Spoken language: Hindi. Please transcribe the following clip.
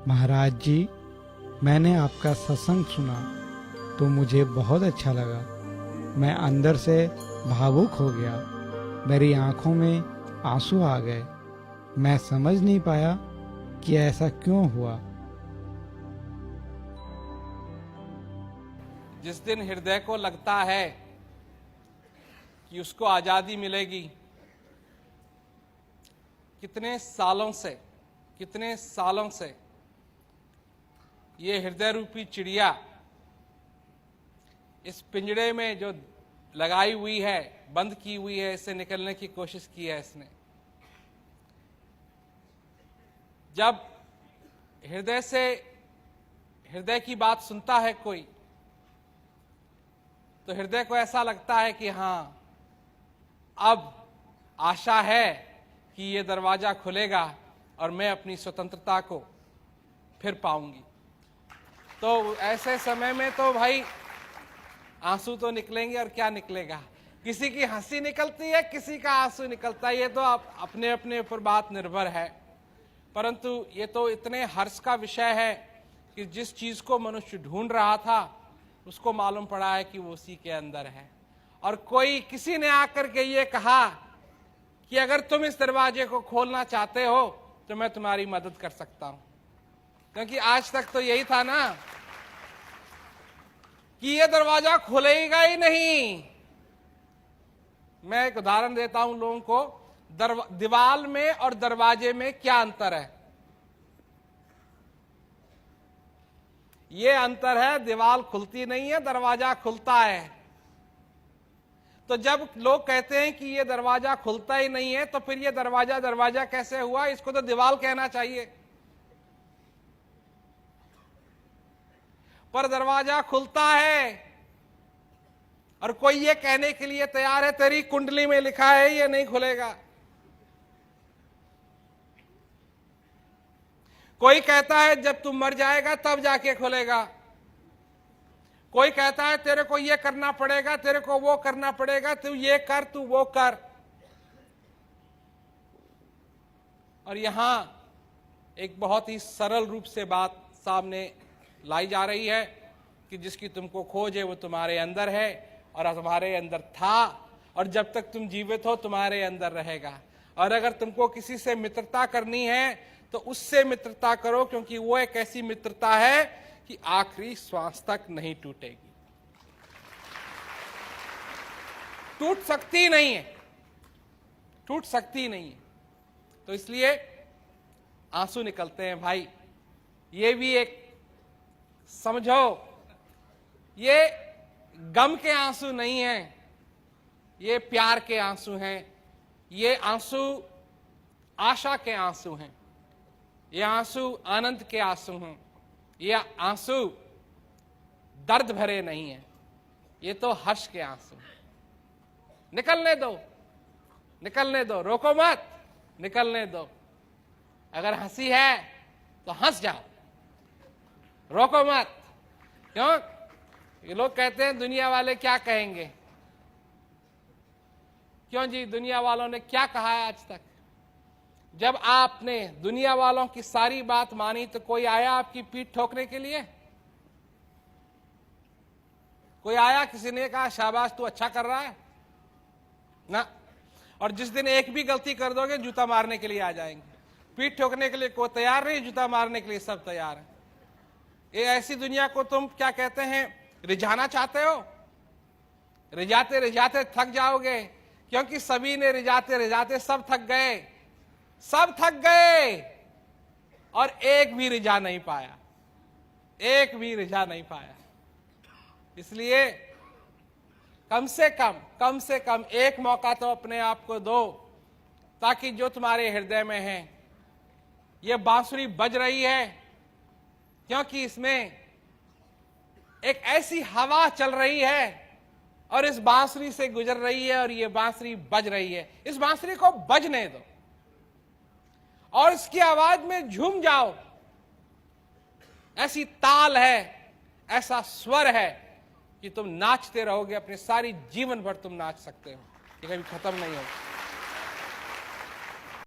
महाराज जी, मैंने आपका सत्संग सुना तो मुझे बहुत अच्छा लगा। मैं अंदर से भावुक हो गया। मेरी आंखों में आंसू आ गए। मैं समझ नहीं पाया कि ऐसा क्यों हुआ। जिस दिन हृदय को लगता है कि उसको आजादी मिलेगी, कितने सालों से ये हृदय रूपी चिड़िया इस पिंजड़े में जो लगाई हुई है, बंद की हुई है, इससे निकलने की कोशिश की है इसने। जब हृदय की बात सुनता है कोई, तो हृदय को ऐसा लगता है कि हां, अब आशा है कि ये दरवाजा खुलेगा और मैं अपनी स्वतंत्रता को फिर पाऊंगी। तो ऐसे समय में तो भाई आंसू तो निकलेंगे, और क्या निकलेगा। किसी की हंसी निकलती है, किसी का आंसू निकलता है, ये तो आप अपने अपने ऊपर बात निर्भर है। परंतु ये तो इतने हर्ष का विषय है कि जिस चीज को मनुष्य ढूंढ रहा था उसको मालूम पड़ा है कि वो उसी के अंदर है। और किसी ने आकर के ये कहा कि अगर तुम इस दरवाजे को खोलना चाहते हो तो मैं तुम्हारी मदद कर सकता हूं। क्योंकि आज तक तो यही था ना कि ये दरवाजा खुलेगा ही नहीं। मैं एक उदाहरण देता हूं लोगों को। दीवार में और दरवाजे में क्या अंतर है? ये अंतर है, दीवार खुलती नहीं है, दरवाजा खुलता है। तो जब लोग कहते हैं कि ये दरवाजा खुलता ही नहीं है, तो फिर ये दरवाजा कैसे हुआ? इसको तो दीवार कहना चाहिए। पर दरवाजा खुलता है, और कोई ये कहने के लिए तैयार है तेरी कुंडली में लिखा है ये नहीं खुलेगा। कोई कहता है जब तू मर जाएगा तब जाके खुलेगा। कोई कहता है तेरे को ये करना पड़ेगा, तेरे को वो करना पड़ेगा, तू ये कर, तू वो कर। और यहां एक बहुत ही सरल रूप से बात सामने लाई जा रही है कि जिसकी तुमको खोज है वो तुम्हारे अंदर है, और तुम्हारे अंदर था, और जब तक तुम जीवित हो तुम्हारे अंदर रहेगा। और अगर तुमको किसी से मित्रता करनी है तो उससे मित्रता करो, क्योंकि वो एक ऐसी मित्रता है कि आखिरी श्वास तक नहीं टूटेगी, टूट सकती नहीं है। तो इसलिए आंसू निकलते हैं भाई। ये भी एक समझो, ये गम के आंसू नहीं हैं, ये प्यार के आंसू हैं, ये आंसू आशा के आंसू हैं, ये आंसू आनंद के आंसू हैं, ये आंसू दर्द भरे नहीं हैं, ये तो हर्ष के आंसू हैं। निकलने दो, रोको मत, निकलने दो। अगर हंसी है तो हंस जाओ, रोको मत। क्यों? ये लोग कहते हैं दुनिया वाले क्या कहेंगे। क्यों जी? दुनिया वालों ने क्या कहा है आज तक? जब आपने दुनिया वालों की सारी बात मानी तो कोई आया आपकी पीठ ठोकने के लिए? कोई आया, किसी ने कहा शाबाश तू अच्छा कर रहा है ना? और जिस दिन एक भी गलती कर दोगे जूता मारने के लिए आ जाएंगे। पीठ ठोकने के लिए कोई तैयार नहीं, जूता मारने के लिए सब तैयार है। ये ऐसी दुनिया को तुम क्या कहते हैं, रिझाना चाहते हो? रिझाते रिझाते थक जाओगे, क्योंकि सभी ने रिझाते रिझाते सब थक गए, और एक भी रिझा नहीं पाया। इसलिए कम से कम एक मौका तो अपने आप को दो, ताकि जो तुम्हारे हृदय में है, ये बांसुरी बज रही है क्योंकि इसमें एक ऐसी हवा चल रही है और इस बांसुरी से गुजर रही है, और ये बांसुरी बज रही है। इस बांसुरी को बजने दो और इसकी आवाज में झूम जाओ। ऐसी ताल है, ऐसा स्वर है कि तुम नाचते रहोगे, अपने सारी जीवन भर तुम नाच सकते हो, ये कभी खत्म नहीं होगा।